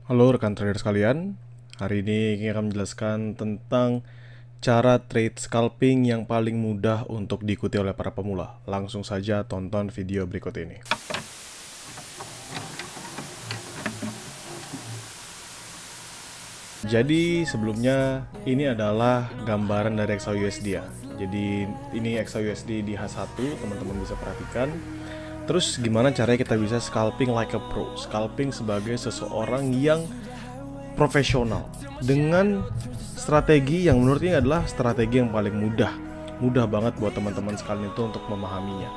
Halo rekan trader sekalian, hari ini kita akan menjelaskan tentang cara trade scalping yang paling mudah untuk diikuti oleh para pemula. Langsung saja tonton video berikut ini. Jadi sebelumnya ini adalah gambaran dari XAUUSD ya. Jadi ini XAUUSD di H1, teman-teman bisa perhatikan. Terus gimana caranya kita bisa scalping like a pro? Scalping sebagai seseorang yang profesional dengan strategi yang menurut ini adalah strategi yang paling mudah banget buat teman-teman sekalian itu untuk memahaminya.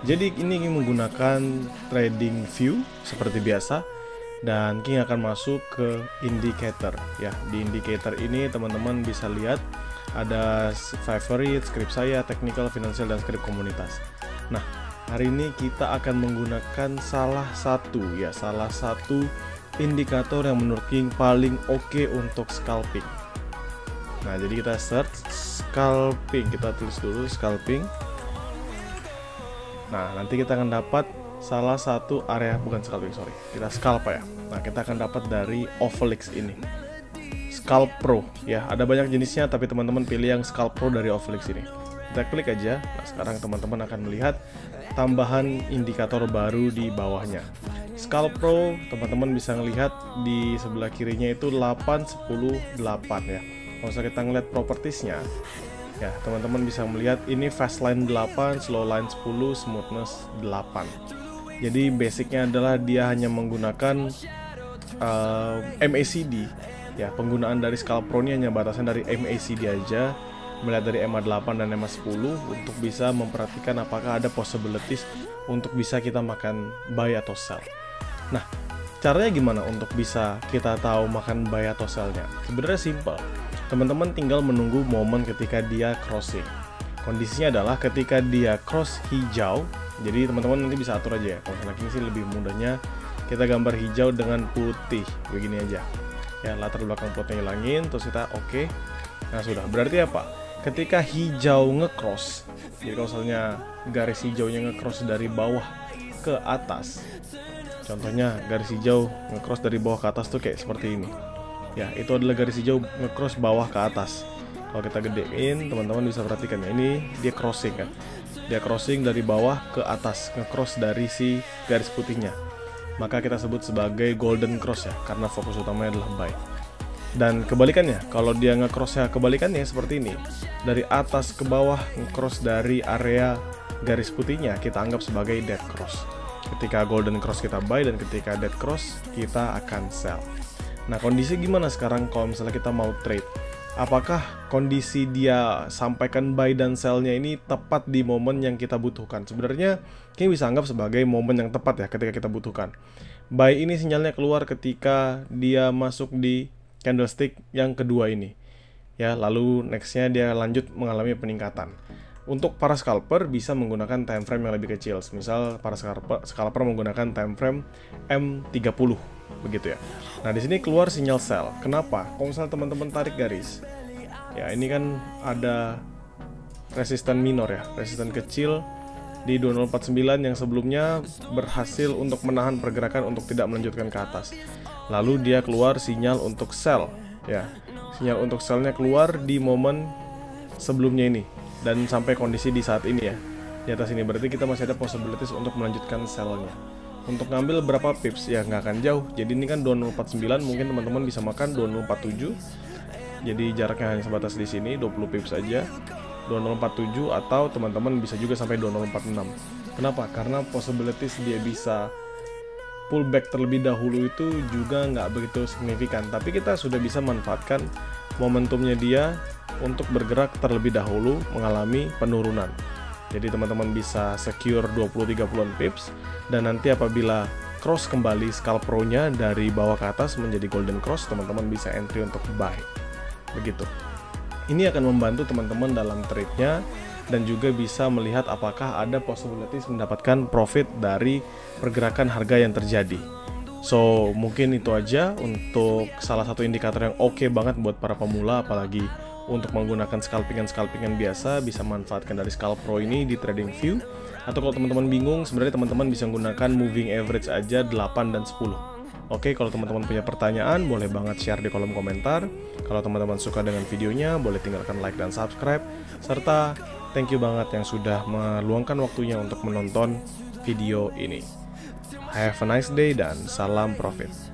Jadi ini menggunakan trading view seperti biasa, dan King akan masuk ke indicator ya. Di indicator ini teman-teman bisa lihat ada favorite, script saya, technical, financial, dan script komunitas. Nah, hari ini kita akan menggunakan salah satu indikator yang menurut King paling oke untuk scalping. Nah, jadi kita search scalping, kita tulis dulu scalping. Nah, nanti kita akan dapat salah satu area, bukan scalping, sorry, kita scalp ya. Nah, kita akan dapat dari OVLX ini, Scalp Pro ya. Ada banyak jenisnya, tapi teman-teman pilih yang Scalp Pro dari OVLX ini. Kita klik aja. Nah, sekarang teman-teman akan melihat tambahan indikator baru di bawahnya. Scalp Pro, teman-teman bisa melihat di sebelah kirinya itu 8, 10, 8 ya. Kalau kita ngeliat propertiesnya ya, teman-teman bisa melihat ini fast line 8, slow line 10, smoothness 8. Jadi basicnya adalah dia hanya menggunakan MACD ya. Penggunaan dari Scalp Pro ini hanya batasan dari MACD aja, melihat dari MA8 dan MA10 untuk bisa memperhatikan apakah ada possibilities untuk bisa kita makan buy atau sell. Nah, caranya gimana untuk bisa kita tahu makan buy atau sell-nya? Sebenarnya simple. Teman-teman tinggal menunggu momen ketika dia crossing. Kondisinya adalah ketika dia cross hijau. Jadi teman-teman nanti bisa atur aja ya. Kalau ini sih lebih mudahnya kita gambar hijau dengan putih begini aja. Ya, latar belakang putihnya hilangin, terus kita oke. Nah, sudah. Berarti apa? Ketika hijau ngecross, jadi kalau misalnya garis hijaunya ngecross dari bawah ke atas, contohnya garis hijau ngecross dari bawah ke atas tuh kayak seperti ini ya, itu adalah garis hijau ngecross bawah ke atas. Kalau kita gedein, teman-teman bisa perhatikan ya, ini dia crossing kan, dia crossing dari bawah ke atas, ngecross dari si garis putihnya, maka kita sebut sebagai golden cross ya, karena fokus utamanya adalah buy. Dan kebalikannya, kalau dia nge-crossnya kebalikannya seperti ini, dari atas ke bawah nge-cross dari area garis putihnya, kita anggap sebagai dead cross. Ketika golden cross kita buy, dan ketika dead cross kita akan sell. Nah, kondisi gimana sekarang kalau misalnya kita mau trade? Apakah kondisi dia sampaikan buy dan sell-nya ini tepat di momen yang kita butuhkan? Sebenarnya kita bisa anggap sebagai momen yang tepat ya ketika kita butuhkan. Buy ini sinyalnya keluar ketika dia masuk di candlestick yang kedua ini ya, lalu nextnya dia lanjut mengalami peningkatan. Untuk para scalper bisa menggunakan time frame yang lebih kecil, misal para scalper menggunakan time frame M30 begitu ya. Nah, di sini keluar sinyal sell. Kenapa? Kalau misalnya teman-teman tarik garis ya, ini kan ada resisten minor ya, resisten kecil di 2049 yang sebelumnya berhasil untuk menahan pergerakan untuk tidak melanjutkan ke atas. Lalu dia keluar sinyal untuk sell ya. Sinyal untuk sellnya keluar di momen sebelumnya ini dan sampai kondisi di saat ini ya, di atas ini. Berarti kita masih ada possibilities untuk melanjutkan sellnya. Untuk ngambil berapa pips ya, nggak akan jauh. Jadi ini kan 2049, mungkin teman-teman bisa makan 2047. Jadi jaraknya hanya sebatas di sini 20 pips saja, 2047, atau teman-teman bisa juga sampai 2046. Kenapa? Karena possibilities dia bisa pullback terlebih dahulu itu juga nggak begitu signifikan, tapi kita sudah bisa manfaatkan momentumnya dia untuk bergerak terlebih dahulu mengalami penurunan. Jadi teman-teman bisa secure 20-30an pips, dan nanti apabila cross kembali Scalp Pro-nya dari bawah ke atas menjadi golden cross, teman-teman bisa entry untuk buy. Begitu. Ini akan membantu teman-teman dalam trade-nya, dan juga bisa melihat apakah ada possibilities mendapatkan profit dari pergerakan harga yang terjadi. So, mungkin itu aja untuk salah satu indikator yang oke banget buat para pemula, apalagi untuk menggunakan scalpingan biasa, bisa manfaatkan dari Scalp Pro ini di TradingView. Atau kalau teman-teman bingung, sebenarnya teman-teman bisa menggunakan moving average aja 8 dan 10. Oke, kalau teman-teman punya pertanyaan, boleh banget share di kolom komentar. Kalau teman-teman suka dengan videonya, boleh tinggalkan like dan subscribe. Serta thank you banget yang sudah meluangkan waktunya untuk menonton video ini. Have a nice day dan salam profit.